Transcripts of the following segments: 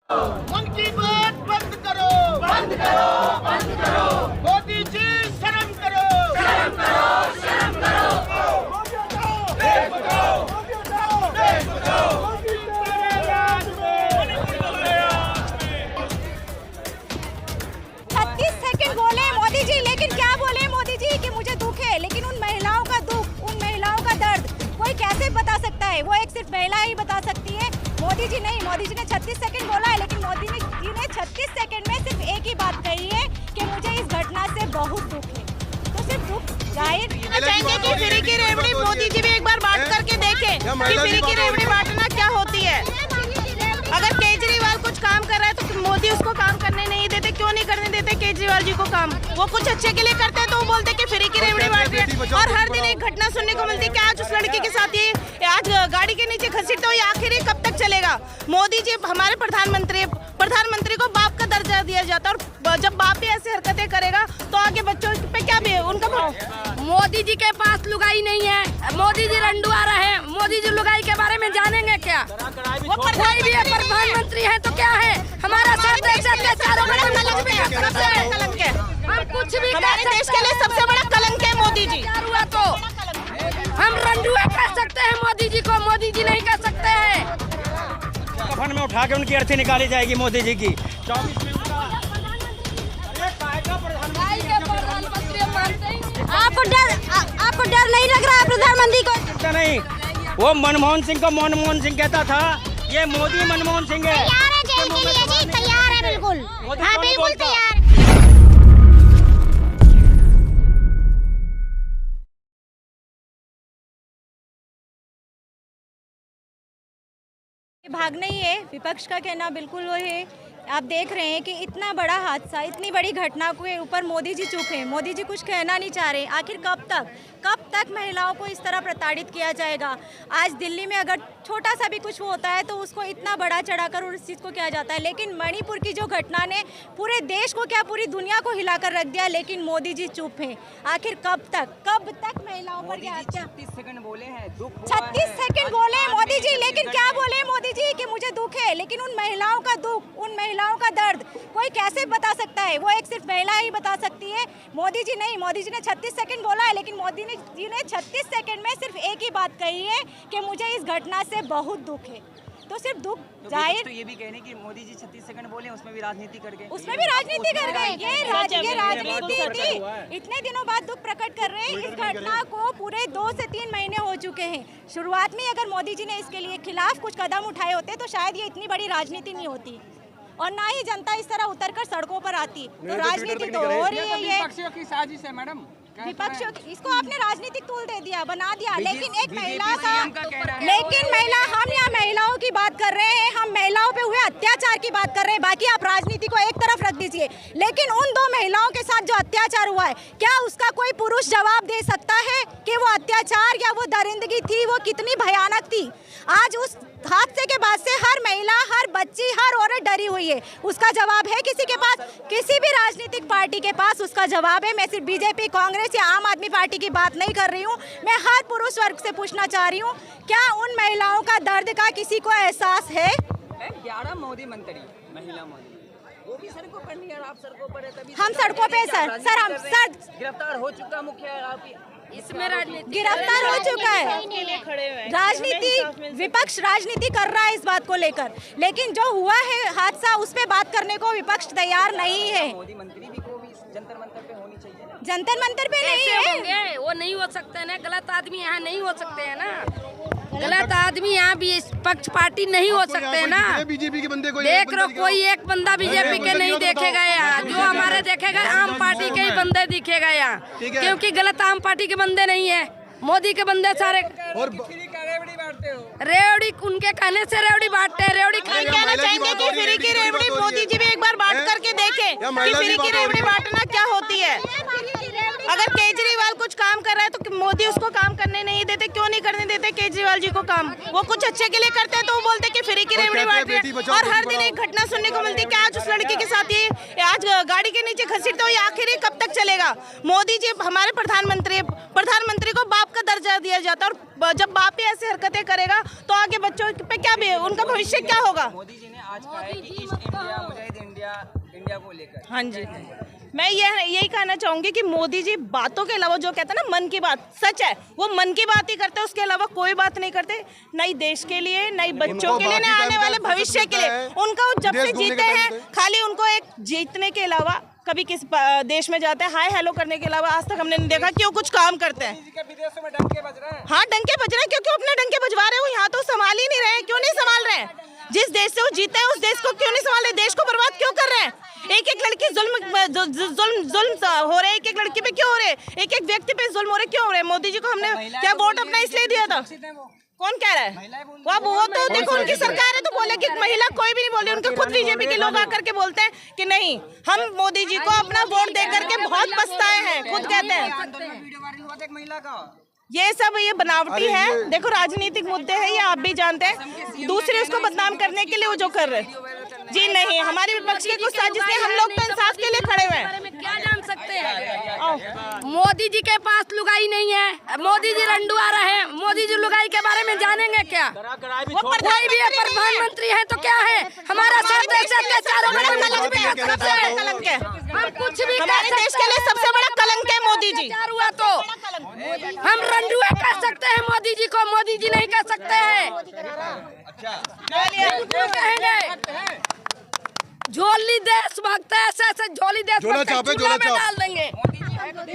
मन की बात बंद करो, बंद करो, बंद करो। मोदी जी शर्म करो, शर्म करो, शर्म करो। मोदी हटाओ, देश बचाओ, मोदी हटाओ, देश बचाओ। मोदी तेरे राज में, मणिपुर तेरे राज में। 36 सेकंड बोले मोदी जी, लेकिन क्या बोले मोदी जी कि मुझे दुख है, लेकिन उन महिलाओं का दुख, उन महिलाओं का दर्द कोई कैसे बता सकता है? वो एक सिर्फ महिला ही बता सकती है, मोदी जी नहीं। मोदी जी ने 36 सेकंड बोला है, लेकिन मोदी जी ने 36 सेकंड में सिर्फ एक ही बात कही है कि मुझे इस घटना से बहुत दुख है। तो सिर्फ दुख जाहिर चाहेंगे कि फ्री की रेवड़ी मोदी जी भी एक बार बांट करके देखें कि फ्री की रेवड़ी बांटना क्या होती है। अगर केजरीवाल कुछ काम कर रहा है तो मोदी उसको काम करने नहीं देते। क्यों नहीं करने देते केजरीवाल जी को काम? वो कुछ अच्छे के लिए करते हैं तो वो बोलते हैं कि फ्री की रेवड़ी बांट रहे हैं। और हर दिन एक घटना सुनने को मिलती है कि आज उस लड़की के साथ ये आज गाड़ी के नीचे घसीटते हुए आखिर ये कब तक चलेगा? मोदी जी हमारे प्रधानमंत्री को बाप का दर्जा दिया जाता है, और जब बाप भी ऐसी हरकतें करेगा तो आगे बच्चों पे क्या भी उनका। मोदी जी के पास लुगाई नहीं है, मोदी जी रंडुआ रहे। मोदी जी लुगाई के बारे में जानेंगे क्या? वो कोई भी प्रधानमंत्री है तो क्या है? हमारा साथ हम कुछ भी हमारे देश के लिए सबसे बड़ा कलंक है मोदी जी। हुआ तो हम रंडुआ कह सकते हैं मोदी जी को, मोदी जी नहीं कह सकते हैं। कफन में उठा के उनकी अर्थी निकाली जाएगी मोदी जी की। 24 में आपको डर नहीं लग रहा है प्रधानमंत्री को? नहीं, वो मनमोहन सिंह को मनमोहन सिंह कहता था, ये मोदी मनमोहन सिंह है। तैयार है जेल के लिए जी, तैयार है बिल्कुल। हाँ बिल्कुल तैयार। भागना ही है, विपक्ष का कहना बिल्कुल वो है। आप देख रहे हैं कि इतना बड़ा हादसा, इतनी बड़ी घटना के ऊपर मोदी जी चुप हैं। मोदी जी कुछ कहना नहीं चाह रहे। आखिर कब तक महिलाओं को इस तरह प्रताड़ित किया जाएगा? आज दिल्ली में अगर छोटा सा भी कुछ होता है तो उसको इतना बड़ा चढ़ाकर उस चीज़ को किया जाता है, लेकिन मणिपुर की जो घटना ने पूरे देश को क्या पूरी दुनिया को हिलाकर रख दिया, लेकिन मोदी जी चुप हैं। आखिर कब तक महिलाओं पर क्या? 36 सेकंड बोले हैं, दुख 36 सेकंड बोले मोदी जी, लेकिन क्या बोले मोदी जी कि मुझे दुख है, लेकिन उन महिलाओं का दुख, उन महिलाओं का दर्द कोई कैसे बता सकता है? वो एक सिर्फ महिला ही बता सकती है, मोदी जी नहीं। मोदी जी ने 36 सेकंड बोला है, लेकिन मोदी जी ने 36 सेकंड में सिर्फ एक ही बात कही है कि मुझे इस घटना से बहुत दुख है। तो सिर्फ दुख जाहिर। तो ये भी कहने कि मोदी जी 36 सेकंड बोले, उसमें भी राजनीति कर गए। उसमें भी राजनीति कर गए। ये राजनीति थी। इतने दिनों बाद दुख प्रकट कर रहे हैं। इस घटना को पूरे 2 से 3 महीने हो चुके हैं। शुरुआत में अगर मोदी जी ने इसके लिए खिलाफ कुछ कदम उठाए होते तो शायद ये इतनी बड़ी राजनीति नहीं होती, और ना ही जनता इस तरह उतरकर सड़कों पर आती। तो राजनीति तो हो रही है। ये विपक्षियों की साजिश है मैडम। विपक्षियों इसको आपने राजनीतिक टूल दे दिया, बना दिया। लेकिन एक महिला का, लेकिन हम यहाँ महिलाओं की बात कर रहे हैं, हम महिलाओं पे हुए अत्याचार की बात कर रहे हैं। बाकी आप राजनीति को एक तरफ रख दीजिए, लेकिन उन 2 महिलाओं के साथ जो अत्याचार हुआ है, क्या उसका कोई पुरुष जवाब दे सकता है कि वो अत्याचार या वो दरिंदगी थी, वो कितनी भयानक थी? आज उस हादसे के बाद से हर महिला, हर बच्ची, हर औरत डरी हुई है। उसका जवाब है किसी के पास? किसी भी राजनीतिक पार्टी के पास उसका जवाब है। मैं सिर्फ बीजेपी, कांग्रेस या आम आदमी पार्टी की बात नहीं कर रही हूँ, मैं हर पुरुष वर्ग से पूछना चाह रही हूँ, क्या उन महिलाओं का दर्द का किसी को एहसास है? 11 मोदी मंत्री, महिला मोदी, वो भी सड़कों पर नहीं है। आप सड़कों पर है तभी हम सड़कों पे सर गिरफ्तार हो चुका मुख्य आरोपी, इसमें राजनीति गिरफ्तार हो चुका है। राजनीति, विपक्ष राजनीति कर रहा है इस बात को लेकर, लेकिन जो हुआ है हादसा उस पे बात करने को विपक्ष तैयार नहीं है। मोदी मंत्री भी को भी जंतर मंतर पे होनी चाहिए ना। जंतर मंतर पे नहीं है, वो नहीं हो सकते ना। गलत आदमी यहाँ नहीं हो सकते हैं ना। गलत आदमी यहाँ भी पक्ष पार्टी नहीं हो सकते हैं ना। बीजेपी के बंदे को देख लो, कोई एक बंदा बीजेपी के नहीं देखेगा यहाँ। जो हमारे देखेगा आम पार्टी के ही बंदे दिखेगा यहाँ, क्योंकि गलत आम पार्टी के बंदे नहीं है, मोदी के बंदे सारे। और रेवड़ी उनके कहने से रेवड़ी बांटते हैं। रेवड़ी कहना चाहेंगे कि फ्री की रेवड़ी मोदी जी भी एक बार बांट करके देखें कि फ्री की रेवड़ी बांटना क्या होती है। अगर केजरीवाल कुछ काम कर रहा है तो मोदी उसको काम करने नहीं देते। क्यों नहीं करने देते? केजरीवाल जी को काम, वो कुछ अच्छे के लिए करते हैं तो वो बोलते हैं कि फ्री की रेवड़ी बांट रहे हैं। और हर दिन एक घटना सुनने को मिलती है कि आज उस लड़की के साथ ये आज गाड़ी के नीचे घसीटते हुए आखिर ये कब तक चलेगा। मोदी जी हमारे प्रधानमंत्री को बाप का दर्जा दिया जाता है, और जब बाप ही ऐसी हरकतें करेगा तो आगे बच्चों पे क्या भी उनका भविष्य क्या होगा। मोदी जी ने आज कहा है कि ईस्ट इंडिया मुजाहिद इंडिया को लेकर। हाँ जी, मैं यही कहना चाहूंगी कि मोदी जी बातों के अलावा जो कहते हैं ना मन की बात, सच है वो मन की बात ही करते हैं, उसके अलावा कोई बात नहीं करते, नई देश के लिए, नई बच्चों के लिए, नए आने वाले भविष्य के लिए। उनका जब से जीते हैं खाली उनको एक जीतने के अलावा कभी किस देश में जाते हैं हाय हेलो करने के अलावा आज तक हमने नहीं देखा कि वो कुछ काम करते हैं। विदेशों में डंके बज रहे हैं। हाँ डंके बज रहे हैं, क्योंकि अपने डंके बजवा रहे हो, यहाँ तो संभाल ही नहीं रहे। क्यों नहीं संभाल रहे हैं? जिस देश से वो जीते हैं उस देश को क्यों नहीं संभाल रहे? देश को बर्बाद क्यों कर रहे हैं? एक एक लड़की जुल्म हो रहे, एक एक लड़की पे क्यों हो रहे, एक एक व्यक्ति पे जुल्म हो रहे, क्यों हो रहे? मोदी जी को हमने क्या वोट अपना इसलिए दिया था? कौन कह रहा है? वो तो देखो उनकी सरकार है तो बोले कि महिला कोई भी नहीं बोल रही। उनके खुद बीजेपी के लोग आकर के बोलते हैं कि नहीं हम मोदी जी को अपना वोट दे करके बहुत पछताए हैं, खुद कहते हैं। ये सब ये बनावटी है। देखो राजनीतिक मुद्दे हैं, ये आप भी जानते हैं। दूसरे उसको बदनाम करने के लिए वो जो कर रहे हैं जी नहीं, हमारे विपक्ष के कुछ साजिश है, हम लोग तो इंसाफ के लिए खड़े हुए हैं। क्या जान सकते हैं? मोदी जी के पास लुगाई नहीं है, मोदी जी रंडुआ रहे, मोदी जी लुगाई के बारे में जानेंगे क्या? वो कोई भी प्रधानमंत्री है तो क्या है? हमारा साथ ऐसे अत्याचार कलंक है, हम कुछ भी हमारे देश के लिए सबसे बड़ा कलंक है मोदी जी। हुआ तो हम रंडुआ कह सकते हैं मोदी जी को, मोदी जी नहीं कह सकते हैं। झोली देशभक्त ऐसे झोली देशभक्त चूल्हा में डाल देंगे।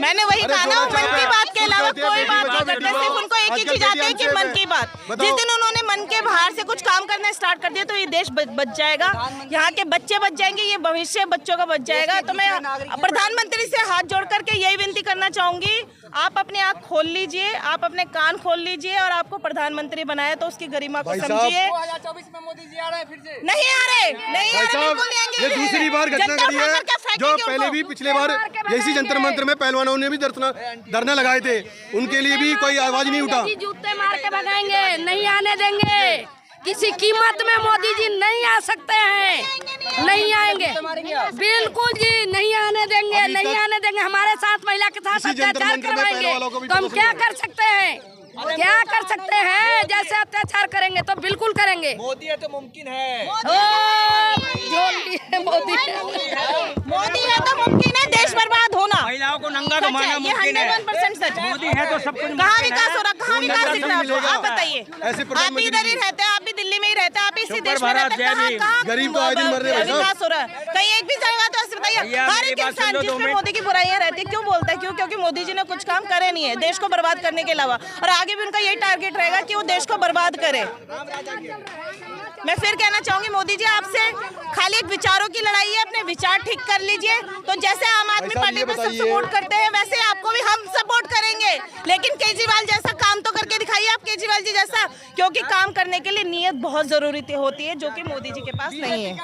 मैंने वही कहा ना, मन की बात के अलावा कोई बात नहीं करते, सिर्फ उनको एक ही चीज आती है कि मन की बात। जिस दिन उन्होंने मन के बाहर से कुछ काम करना स्टार्ट कर दिया तो ये देश बच जाएगा, यहाँ के बच्चे बच जाएंगे, ये भविष्य बच्चों का बच जाएगा। तो मैं प्रधानमंत्री से हाथ जोड़ करके यही विनती करना चाहूंगी, आप अपने आँख खोल लीजिए, आप अपने कान खोल लीजिए और आपको प्रधानमंत्री बनाया तो उसकी गरिमा को समझिए। 2024 में मोदी जी आ रहे हैं फिर से। नहीं आ रहे, बिल्कुल नहीं आएंगे। ये दूसरी बार घटना घटी है, जो पहले भी पिछले बार इसी जंतर मंतर में पहलवानों ने भी धरना लगाए थे, उनके लिए भी कोई आवाज नहीं उठा। जूते मार के भगाएंगे, नहीं आने देंगे, किसी कीमत में मोदी जी नहीं आ सकते हैं, नहीं आएंगे, बिल्कुल जी नहीं आने देंगे, नहीं आने देंगे। हमारे साथ महिला के साथ अत्याचार करवाएंगे तो हम क्या कर सकते हैं? क्या कर सकते हैं? जैसे अत्याचार करेंगे तो बिल्कुल करेंगे। मोदी है तो मुमकिन है। मोदी है तो मुमकिन है देश बर्बाद होना, महिलाओं को नंगा घुमाना मुमकिन है। 100% सच है। मोदी है तो सब कुछ कहाँ विकास हो रहा, कहाँ विकास दिख रहा है? आप बताइए, आप भी इधर ही रहते हैं, आप भी दिल्ली में ही रहते हैं, आप इसी देश में रहते हैं, कहाँ गरीब तो आज दिन मर रहे हैं, विकास हो रहा है? कहीं एक भी जगह तो ऐसे बताइए। हर एक इंसान जिसमें मोदी की बुराइयां रहती है क्यों बोलता है? क्यों? क्योंकि मोदी जी ने कुछ काम करे नहीं है देश को बर्बाद करने के अलावा, और आगे भी उनका यही टारगेट रहेगा कि वो देश को बर्बाद करे। मैं फिर कहना चाहूंगी मोदी जी आपसे खाली एक विचारों की लड़ाई है, अपने विचार ठीक कर लीजिए। तो जैसे आम आदमी पार्टी पे सब सपोर्ट करते हैं वैसे आपको भी हम सपोर्ट करेंगे, लेकिन केजरीवाल जैसा काम तो करके दिखाइए आप, केजरीवाल जी जैसा, क्योंकि काम करने के लिए नियत बहुत जरूरी होती है जो कि मोदी जी के पास नहीं है।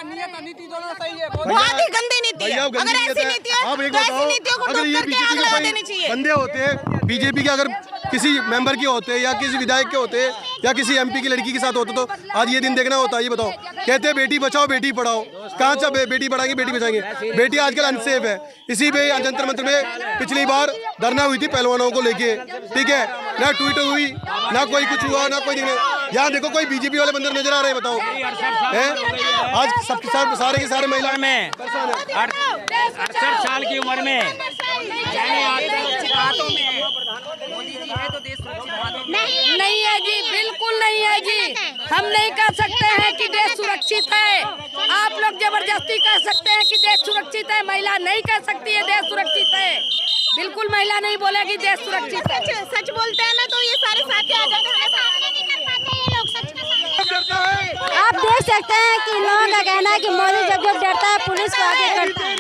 बहुत ही गंदी नीति है, अगर ऐसी नीति है तो ऐसी नीतियों को टोक करके आग लगा देनी चाहिए। बंदे होते हैं बीजेपी के, अगर किसी मेंबर के होते या किसी विधायक के होते या किसी एमपी की लड़की के साथ होते तो आज ये दिन देखना होता। ये बताओ, कहते हैं बेटी बचाओ बेटी पढ़ाओ, कहाँ से बेटी पढ़ाएंगे बेटी बचाएंगे? बेटी आजकल अनसेफ है। इसी पे जंतर मंतर में पिछली बार धरना हुई थी पहलवानों को लेके, ठीक है, ना ट्वीट हुई ना कोई कुछ हुआ ना कोई। यहाँ देखो कोई बीजेपी वाले बंदर नजर आ रहे हैं, बताओ है? आज सब सारे के सारे महिला में 68 साल की उम्र में नहीं है जी, बिल्कुल नहीं है जी। हम नहीं कह सकते हैं कि देश सुरक्षित है। आप लोग जबरदस्ती कह सकते हैं कि देश सुरक्षित है, महिला नहीं कह सकती है देश सुरक्षित है। बिल्कुल महिला नहीं बोलेगी देश सुरक्षित है। सच बोलते हैं ना तो ये सारे साथी आ जाते हैं, सामने नहीं कर पाते ये लोग। सच आप देख सकते हैं कि लोगों का कहना है कि मोदी जब जब डरता है पुलिस को आगे करता है।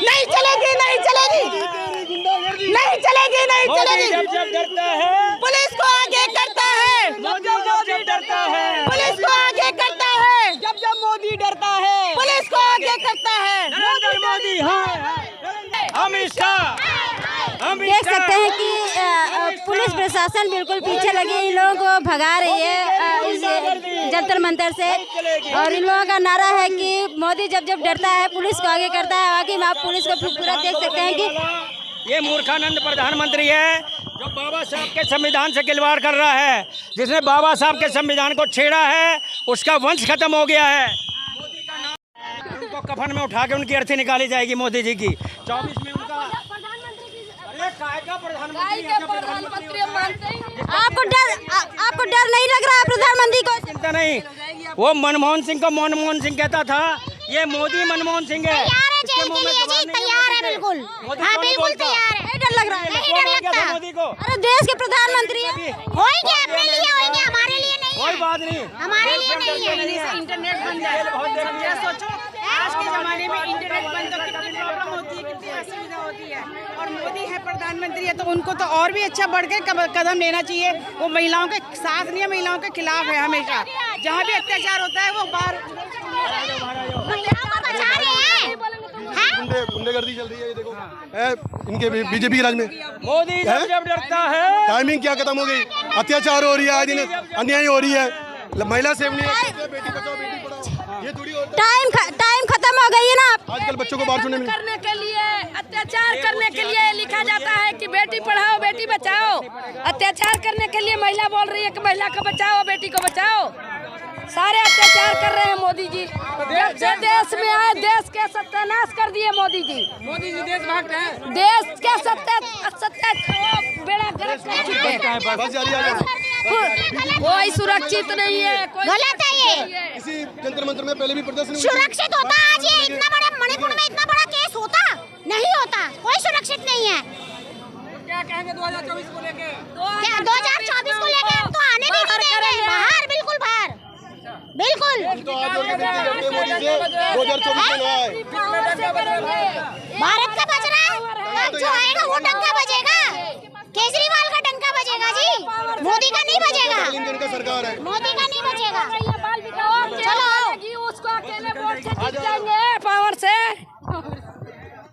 नहीं चलेगी, नहीं चलेगी, नहीं चलेगी, नहीं चलेगी। जब डरता है पुलिस को आगे करता है, जब डरता है, पुलिस को आगे करता है, जब मोदी डरता है, पुलिस को आगे करता है। नरेंद्र मोदी, हाँ, अमित शाह, देख सकते हैं कि पुलिस प्रशासन बिल्कुल पीछे लगी इन लोगों को भगा रही है इस जंतर मंतर से। और इन लोगों का नारा है कि मोदी जब जब डरता है पुलिस को आगे करता है। बाकी आप पुलिस को पूरा देख सकते हैं कि ये मूर्खानंद प्रधानमंत्री है जो बाबा साहब के संविधान से खिलवाड़ कर रहा है। जिसने बाबा साहब के संविधान को छेड़ा है उसका वंश खत्म हो गया है। उनको कफन में उठा के उनकी अर्थी निकाली जाएगी मोदी जी की। 24 में उनका प्रधानमंत्री आपको डर नहीं लग रहा है प्रधानमंत्री को? चिंता नहीं, वो मनमोहन सिंह को मनमोहन सिंह कहता था, ये मोदी मनमोहन सिंह है। तैयार है बिल्कुल। हाँ बिल्कुल तैयार है। नहीं डर लग रहा है? नहीं डर लगता मोदी को। अरे देश के प्रधानमंत्री होंगे, अपने लिए होंगे, हमारे लिए नहीं। कोई बात नहीं, हमारे लिए नहीं है। इंटरनेट बंद है। सोचो आज के जमाने में इंटरनेट बंद तो कितनी प्रॉब्लम होती है, कितनी असुविधा होती है। और मोदी है प्रधानमंत्री है तो उनको तो और भी अच्छा बढ़ के कदम लेना चाहिए। वो महिलाओं के साथ नहीं है, महिलाओं के खिलाफ है हमेशा। जहाँ भी अत्याचार होता है वो बाहर गुंडेगर्दी चल रही है। ये देखो है इनके बीजेपी के राज में। मोदी जब डरता है टाइमिंग क्या खत्म हो गई? अत्याचार हो रही है, आज दिन अन्याय हो रही है, महिला सेव नहीं है, बेटी बचाओ बेटी पढ़ाओ, ये थोड़ी होता है। टाइम खत्म हो गई है ना। आजकल बच्चों को बाहर छोड़ने में करने के लिए, अत्याचार करने के लिए लिखा जाता है कि बेटी पढ़ाओ बेटी बचाओ। अत्याचार करने के लिए महिला बोल रही है कि महिला को बचाओ बेटी को बचाओ। सारे अत्याचार कर रहे हैं मोदी जी। जब से देश में आए देश के सत्यानाश कर दिए मोदी जी। मोदी जी देशभक्त हैं। देश के बेड़ा गर्क कर चुके हैं। बस जारी आ जाओ। कोई सुरक्षित नहीं है, कोई गलत है ये। इसी जंतर मंतर में पहले भी प्रदर्शन हुए थे। सुरक्षित होता आज ये इतना बड़ा मणिपुर में इतना बड़ा केस होता नहीं होता। कोई सुरक्षित नहीं है। क्या कहेंगे 2024 को लेके? क्या 2024 को लेके हम तो आने भी नहीं देंगे बाहर, बिल्कुल बाहर, बिल्कुल। तो आज और विनती करते हैं मोदी से 2024 में ना आए। भारत का बज रहा है, अब जो आएगा वो डंका बजेगा। केजरीवाल का डंका बजेगा जी, मोदी का नहीं बजेगा। इनका सरकार है। मोदी का नहीं बजेगा।